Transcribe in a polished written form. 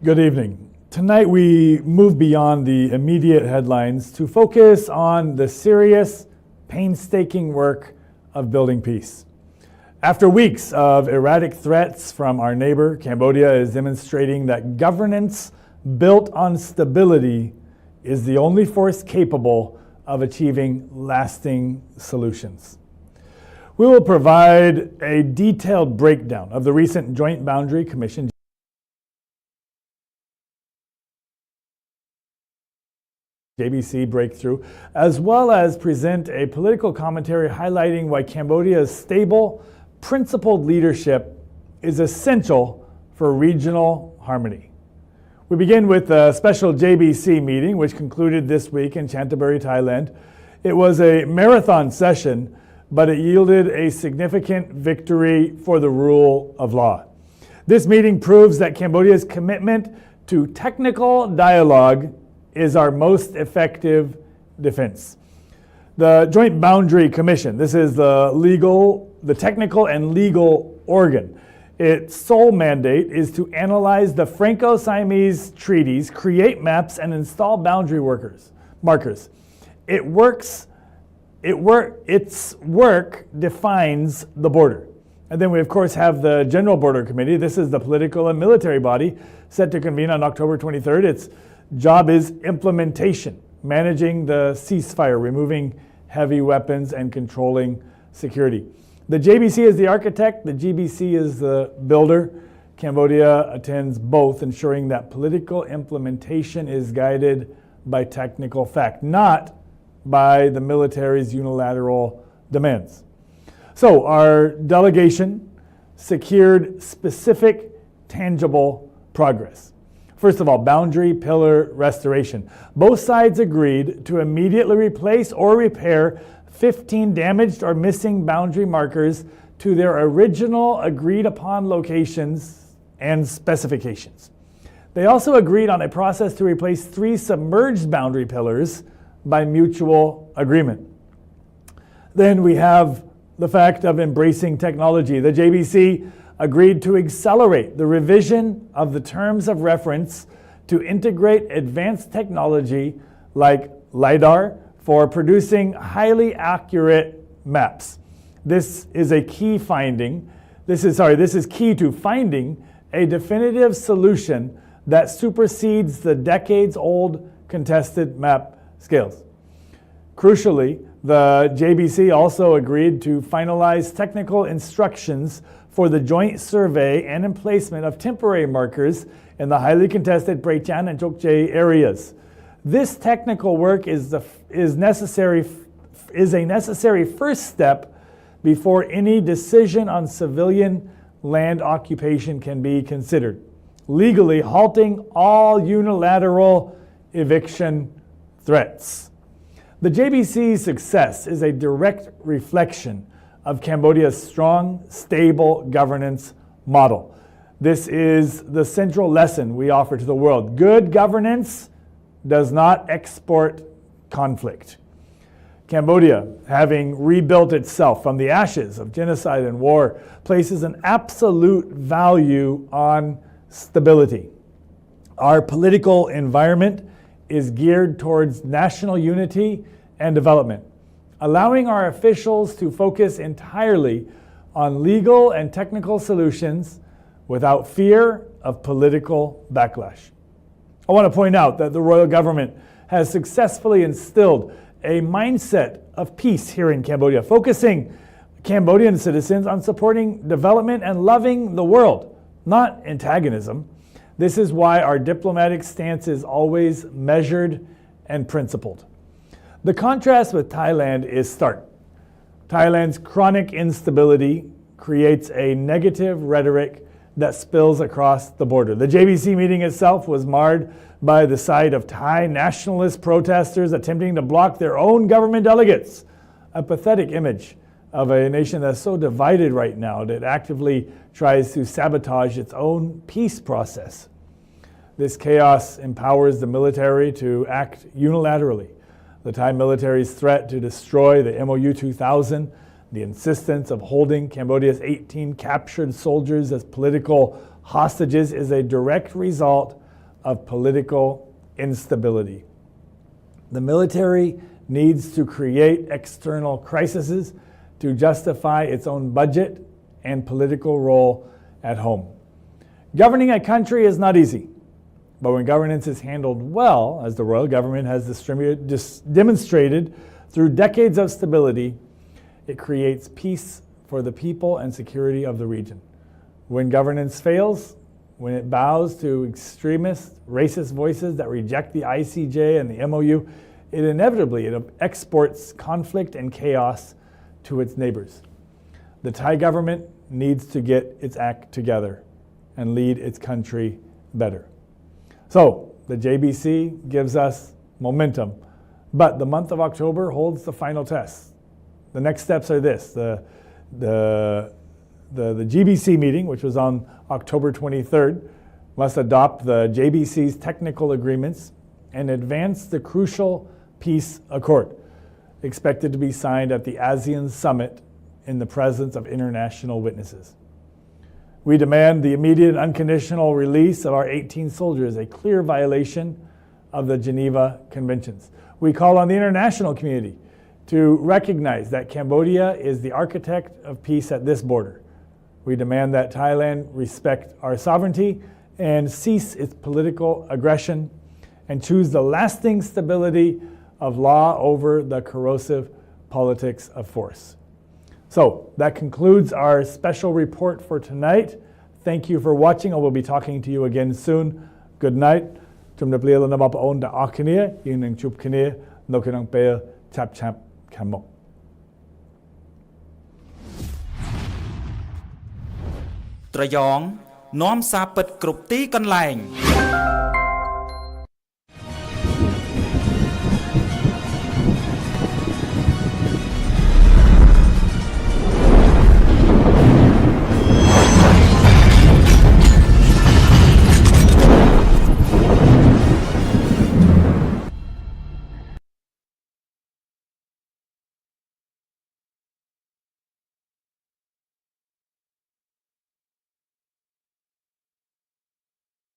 Good evening. Tonight we move beyond the immediate headlines to focus on the serious, painstaking work of building peace. After weeks of erratic threats from our neighbor, Cambodia is demonstrating that governance built on stability is the only force capable of achieving lasting solutions. We will provide a detailed breakdown of the recent Joint Boundary Commission JBC breakthrough, as well as present a political commentary highlighting why Cambodia's stable, principled leadership is essential for regional harmony. We begin with a special JBC meeting, which concluded this week in Chantaburi, Thailand. It was a marathon session, but it yielded a significant victory for the rule of law. This meeting proves that Cambodia's commitment to technical dialogue is our most effective defense. The Joint Boundary Commission, this is the technical and legal organ. Its sole mandate is to analyze the Franco-Siamese treaties, create maps, and install boundary markers. Its work defines the border. And then we, of course, have the General Border Committee. This is the political and military body set to convene on October 23rd. Its job is implementation, managing the ceasefire, removing heavy weapons, and controlling security. The JBC is the architect, the GBC is the builder. Cambodia attends both, ensuring that political implementation is guided by technical fact, not by the military's unilateral demands. So our delegation secured specific, tangible progress. First of all, boundary pillar restoration. Both sides agreed to immediately replace or repair 15 damaged or missing boundary markers to their original agreed upon locations and specifications. They also agreed on a process to replace 3 submerged boundary pillars by mutual agreement. Then we have the fact of embracing technology. The JBC agreed to accelerate the revision of the terms of reference to integrate advanced technology like LiDAR for producing highly accurate maps. This is key to finding a definitive solution that supersedes the decades-old contested map scales. Crucially, the JBC also agreed to finalize technical instructions for the joint survey and emplacement of temporary markers in the highly contested Preychan and Chokche areas. This technical work is a necessary first step before any decision on civilian land occupation can be considered, legally halting all unilateral eviction threats. The JBC's success is a direct reflection of Cambodia's strong, stable governance model. This is the central lesson we offer to the world. Good governance does not export conflict. Cambodia, having rebuilt itself from the ashes of genocide and war, places an absolute value on stability. Our political environment is geared towards national unity and development, allowing our officials to focus entirely on legal and technical solutions without fear of political backlash. I want to point out that the royal government has successfully instilled a mindset of peace here in Cambodia, focusing Cambodian citizens on supporting development and loving the world, not antagonism. This is why our diplomatic stance is always measured and principled. The contrast with Thailand is stark. Thailand's chronic instability creates a negative rhetoric that spills across the border. The JBC meeting itself was marred by the sight of Thai nationalist protesters attempting to block their own government delegates, a pathetic image of a nation that's so divided right now that it actively tries to sabotage its own peace process. This chaos empowers the military to act unilaterally. The Thai military's threat to destroy the MOU 2000, the insistence of holding Cambodia's 18 captured soldiers as political hostages is a direct result of political instability. The military needs to create external crises to justify its own budget and political role at home. Governing a country is not easy, but when governance is handled well, as the royal government has demonstrated through decades of stability, it creates peace for the people and security of the region. When governance fails, when it bows to extremist, racist voices that reject the ICJ and the MOU, it inevitably exports conflict and chaos to its neighbors. The Thai government needs to get its act together and lead its country better. So, the JBC gives us momentum, but the month of October holds the final test. The next steps are this. The GBC meeting, which was on October 23rd, must adopt the JBC's technical agreements and advance the crucial peace accord, expected to be signed at the ASEAN summit in the presence of international witnesses. We demand the immediate and unconditional release of our 18 soldiers, a clear violation of the Geneva Conventions. We call on the international community to recognize that Cambodia is the architect of peace at this border. We demand that Thailand respect our sovereignty and cease its political aggression and choose the lasting stability of law over the corrosive politics of force. So that concludes our special report for tonight. Thank you for watching. I will be talking to you again soon. Good night. Tum na plia na bapa on da aknia yin nang chup knia no kanang pe chap chap kamok. ត្រយ៉ងនាំសារពិតគ្រប់ទីកន្លែង